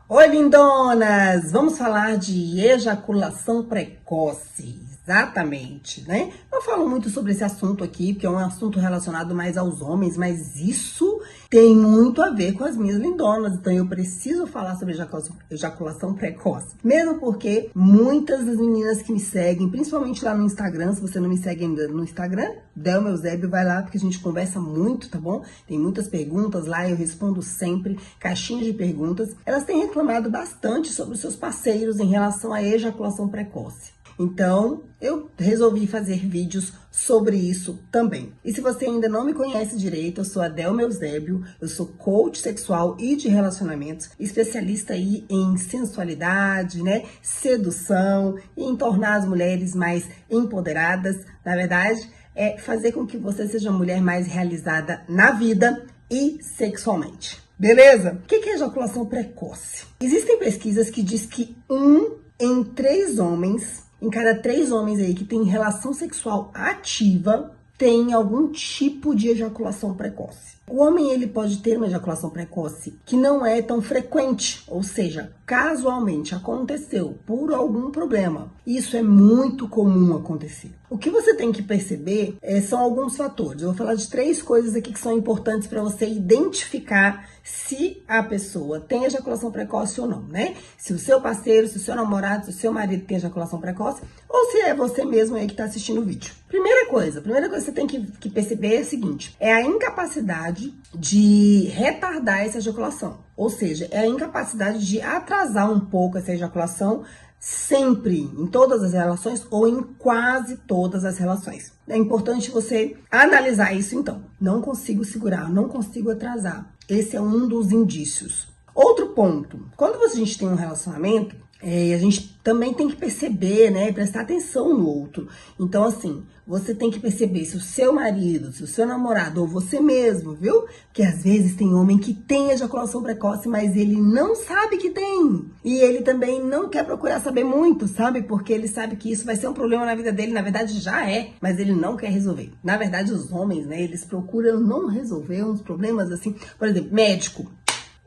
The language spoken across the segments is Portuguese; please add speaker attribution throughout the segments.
Speaker 1: Oi, lindonas! Vamos falar de ejaculação precoce. Exatamente, né? Eu falo muito sobre esse assunto aqui, porque é um assunto relacionado mais aos homens, mas isso tem muito a ver com as minhas lindonas. Então eu preciso falar sobre ejaculação precoce. Mesmo porque muitas das meninas que me seguem, principalmente lá no Instagram, se você não me segue ainda no Instagram, Delma Eusébio, vai lá, porque a gente conversa muito, tá bom? Tem muitas perguntas lá, eu respondo sempre, caixinha de perguntas. Elas têm reclamado bastante sobre os seus parceiros em relação à ejaculação precoce. Então, eu resolvi fazer vídeos sobre isso também. E se você ainda não me conhece direito, eu sou a Delma Eusébio, eu sou coach sexual e de relacionamentos, especialista aí em sensualidade, né, sedução e em tornar as mulheres mais empoderadas. Na verdade, é fazer com que você seja uma mulher mais realizada na vida e sexualmente. Beleza? O que é ejaculação precoce? Existem pesquisas que dizem que em cada 3 homens aí que tem relação sexual ativa, tem algum tipo de ejaculação precoce. O homem, ele pode ter uma ejaculação precoce que não é tão frequente, ou seja, casualmente aconteceu por algum problema. Isso é muito comum acontecer. O que você tem que perceber são alguns fatores. Eu vou falar de 3 coisas aqui que são importantes para você identificar se a pessoa tem ejaculação precoce ou não, né? Se o seu parceiro, se o seu namorado, se o seu marido tem ejaculação precoce, ou se é você mesmo aí que está assistindo o vídeo. Primeira coisa que você tem que perceber é a seguinte, é a incapacidade de retardar essa ejaculação. Ou seja, é a incapacidade de atrasar um pouco essa ejaculação sempre, em todas as relações ou em quase todas as relações. É importante você analisar isso então. Não consigo segurar, não consigo atrasar. Esse é um dos indícios. Outro ponto, quando a gente tem um relacionamento, a gente também tem que perceber, né, prestar atenção no outro. Então, assim, você tem que perceber se o seu marido, se o seu namorado ou você mesmo, viu? Porque às vezes tem homem que tem ejaculação precoce, mas ele não sabe que tem. E ele também não quer procurar saber muito, sabe? Porque ele sabe que isso vai ser um problema na vida dele. Na verdade, já é, mas ele não quer resolver. Na verdade, os homens, né, eles procuram não resolver uns problemas assim. Por exemplo, médico.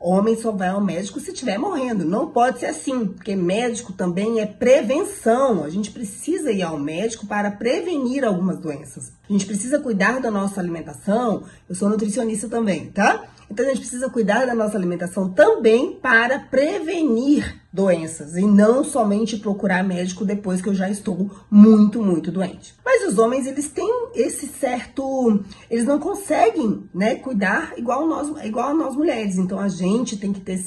Speaker 1: Homem só vai ao médico se estiver morrendo. Não pode ser assim, porque médico também é prevenção. A gente precisa ir ao médico para prevenir algumas doenças. A gente precisa cuidar da nossa alimentação. Eu sou nutricionista também, tá? Então a gente precisa cuidar da nossa alimentação também para prevenir doenças e não somente procurar médico depois que eu já estou muito, muito doente. Mas os homens, eles têm esse certo... Eles não conseguem, né, cuidar igual a nós mulheres. Então a gente tem que ter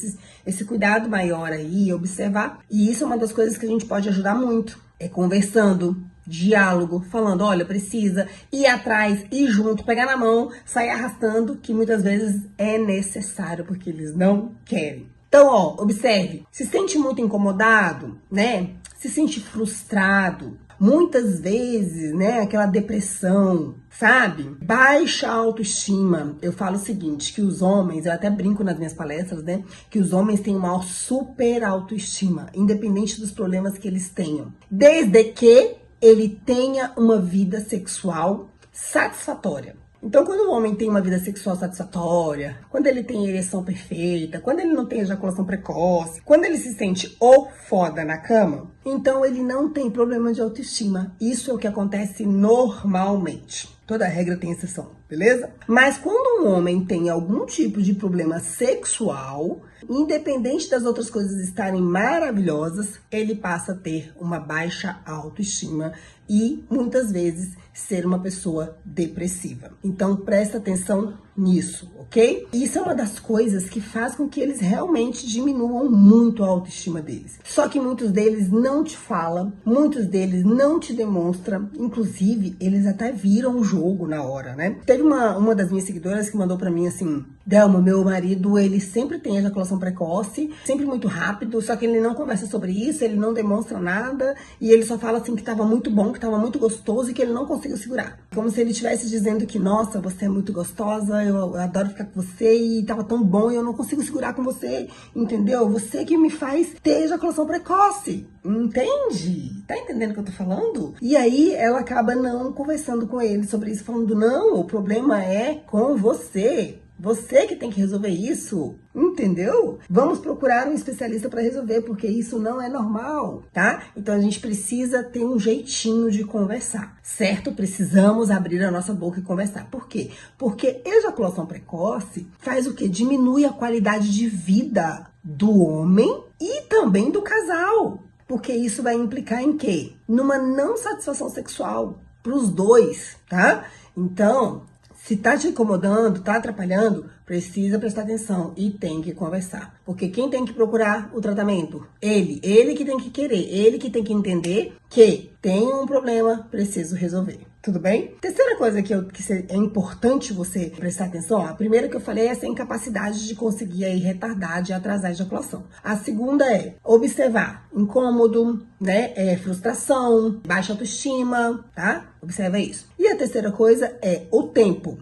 Speaker 1: esse cuidado maior aí, observar. E isso é uma das coisas que a gente pode ajudar muito. É conversando, diálogo, falando, olha, precisa ir atrás, ir junto, pegar na mão, sair arrastando, que muitas vezes é necessário, porque eles não querem. Então, ó, observe, se sente muito incomodado, né? Se sente frustrado, muitas vezes, né, aquela depressão, sabe? Baixa autoestima. Eu falo o seguinte, que os homens, eu até brinco nas minhas palestras, né, que os homens têm uma super autoestima, independente dos problemas que eles tenham. Desde que ele tenha uma vida sexual satisfatória. Então, quando o homem tem uma vida sexual satisfatória, quando ele tem ereção perfeita, quando ele não tem ejaculação precoce, quando ele se sente o foda na cama, então ele não tem problema de autoestima. Isso é o que acontece normalmente. Toda regra tem exceção, beleza? Mas quando um homem tem algum tipo de problema sexual, independente das outras coisas estarem maravilhosas, ele passa a ter uma baixa autoestima e muitas vezes ser uma pessoa depressiva. Então presta atenção nisso, ok? Isso é uma das coisas que faz com que eles realmente diminuam muito a autoestima deles. Só que muitos deles não te falam, muitos deles não te demonstram, inclusive eles até viram o jogo na hora, né? Teve uma das minhas seguidoras que mandou pra mim assim, Delma, meu marido, ele sempre tem ejaculação precoce, sempre muito rápido, só que ele não conversa sobre isso, ele não demonstra nada, e ele só fala assim que tava muito bom, que tava muito gostoso e que ele não conseguiu segurar. Como se ele estivesse dizendo que, nossa, você é muito gostosa, eu adoro ficar com você e tava tão bom e eu não consigo segurar com você, entendeu? Você que me faz ter ejaculação precoce, entende? Tá entendendo o que eu tô falando? E aí ela acaba não conversando com ele sobre isso, falando, não, o problema é com você. Você que tem que resolver isso, entendeu? Vamos procurar um especialista para resolver, porque isso não é normal, tá? Então a gente precisa ter um jeitinho de conversar, certo? Precisamos abrir a nossa boca e conversar. Por quê? Porque ejaculação precoce faz o quê? Diminui a qualidade de vida do homem e também do casal. Porque isso vai implicar em quê? Numa não satisfação sexual para os dois, tá? Então, se tá te incomodando, tá atrapalhando, precisa prestar atenção e tem que conversar. Porque quem tem que procurar o tratamento? Ele que tem que querer, ele que tem que entender que tem um problema, preciso resolver. Tudo bem? Terceira coisa que é importante você prestar atenção, ó, a primeira que eu falei é essa incapacidade de conseguir aí retardar, de atrasar a ejaculação. A segunda é observar incômodo, né, frustração, baixa autoestima, tá? Observa isso. E a terceira coisa é o tempo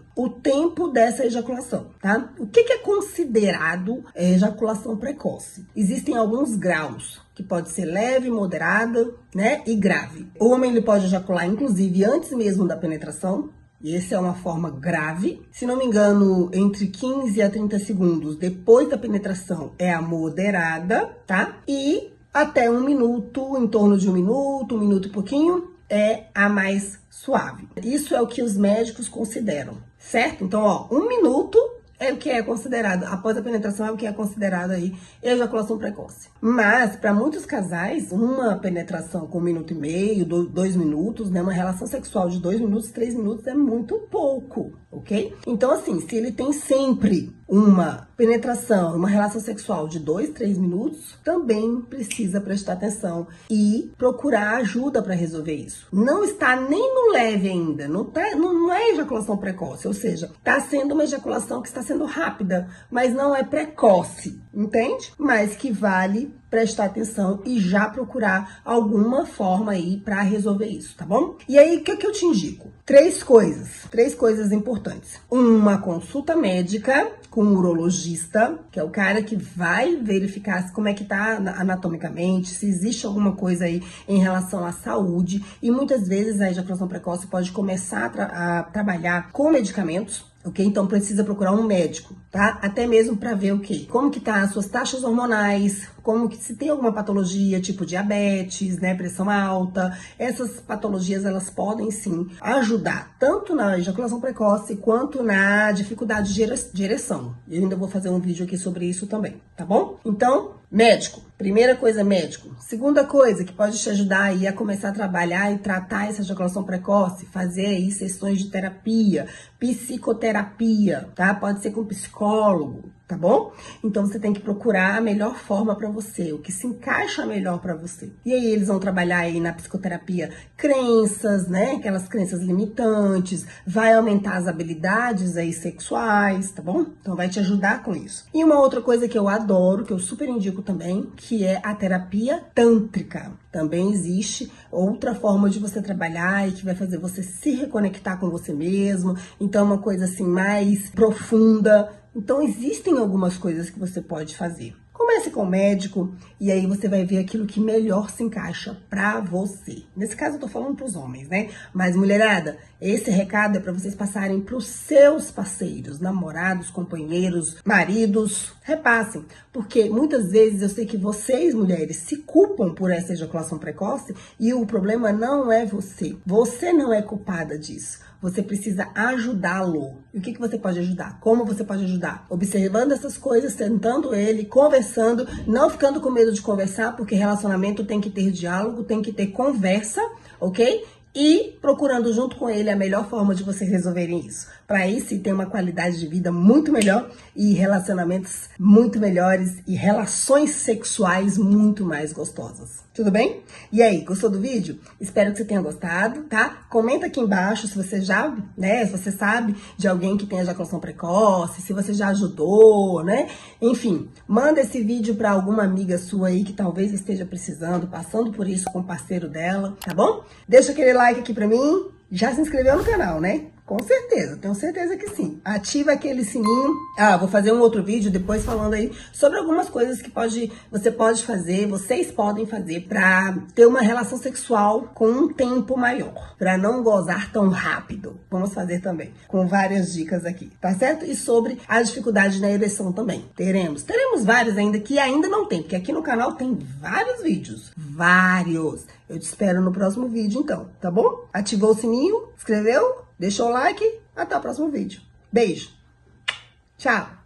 Speaker 1: dessa ejaculação, tá? O que é considerado ejaculação precoce? Existem alguns graus, que pode ser leve, moderada, né, e grave. O homem ele pode ejacular, inclusive, antes mesmo da penetração, e essa é uma forma grave. Se não me engano, entre 15 a 30 segundos depois da penetração é a moderada, tá? E até 1 minuto, em torno de 1 minuto e pouquinho, é a mais suave. Isso é o que os médicos consideram, certo? Então, ó, 1 minuto é o que é considerado, após a penetração, é o que é considerado aí ejaculação precoce. Mas, para muitos casais, uma penetração com 1 minuto e meio, 2 minutos, né? Uma relação sexual de 2 minutos, 3 minutos é muito pouco, ok? Então, assim, se ele tem sempre uma penetração, uma relação sexual de 2, 3 minutos, também precisa prestar atenção e procurar ajuda para resolver isso. Não está nem no leve ainda, não é ejaculação precoce, ou seja, está sendo uma ejaculação que está sendo rápida, mas não é precoce, entende? Mas que vale prestar atenção e já procurar alguma forma aí para resolver isso, tá bom? E aí, o que eu te indico? 3 coisas importantes. Uma consulta médica com um urologista, que é o cara que vai verificar como é que tá anatomicamente, se existe alguma coisa aí em relação à saúde, e muitas vezes a ejaculação precoce pode começar a trabalhar com medicamentos, ok? Então precisa procurar um médico, tá? Até mesmo para ver o quê? Como que tá as suas taxas hormonais, como que se tem alguma patologia, tipo diabetes, né, pressão alta. Essas patologias, elas podem sim ajudar tanto na ejaculação precoce quanto na dificuldade de ereção. Eu ainda vou fazer um vídeo aqui sobre isso também, tá bom? Então, médico. Primeira coisa, médico. Segunda coisa que pode te ajudar aí a começar a trabalhar e tratar essa ejaculação precoce, fazer aí sessões de terapia, psicoterapia, tá? Pode ser com psicólogo, tá bom? Então você tem que procurar a melhor forma para você, o que se encaixa melhor para você. E aí eles vão trabalhar aí na psicoterapia crenças, né? Aquelas crenças limitantes, vai aumentar as habilidades aí sexuais, tá bom? Então vai te ajudar com isso. E uma outra coisa que eu adoro, que eu super indico também, que é a terapia tântrica. Também existe outra forma de você trabalhar e que vai fazer você se reconectar com você mesmo. Então, uma coisa assim mais profunda. Então, existem algumas coisas que você pode fazer. Comece com o médico e aí você vai ver aquilo que melhor se encaixa pra você. Nesse caso eu tô falando pros homens, né? Mas mulherada, esse recado é pra vocês passarem pros seus parceiros, namorados, companheiros, maridos. Repassem, porque muitas vezes eu sei que vocês, mulheres, se culpam por essa ejaculação precoce e o problema não é você. Você não é culpada disso. Você precisa ajudá-lo. E o que você pode ajudar? Como você pode ajudar? Observando essas coisas, tentando ele, conversando, não ficando com medo de conversar, porque relacionamento tem que ter diálogo, tem que ter conversa, ok? E procurando junto com ele a melhor forma de vocês resolverem isso. Para aí sim ter uma qualidade de vida muito melhor e relacionamentos muito melhores e relações sexuais muito mais gostosas. Tudo bem? E aí, gostou do vídeo? Espero que você tenha gostado, tá? Comenta aqui embaixo se você já, né, se você sabe de alguém que tem ejaculação precoce, se você já ajudou, né? Enfim, manda esse vídeo para alguma amiga sua aí que talvez esteja precisando, passando por isso com o parceiro dela, tá bom? Deixa aquele like aqui pra mim. Já se inscreveu no canal, né? Com certeza, tenho certeza que sim. Ativa aquele sininho. Vou fazer um outro vídeo depois falando aí sobre algumas coisas que você pode fazer, vocês podem fazer pra ter uma relação sexual com um tempo maior, pra não gozar tão rápido. Vamos fazer também, com várias dicas aqui, tá certo? E sobre a dificuldade na ereção também. Teremos vários ainda que ainda não tem, porque aqui no canal tem vários vídeos, vários. Eu te espero no próximo vídeo então, tá bom? Ativou o sininho, inscreveu? Deixou o like, até o próximo vídeo. Beijo. Tchau.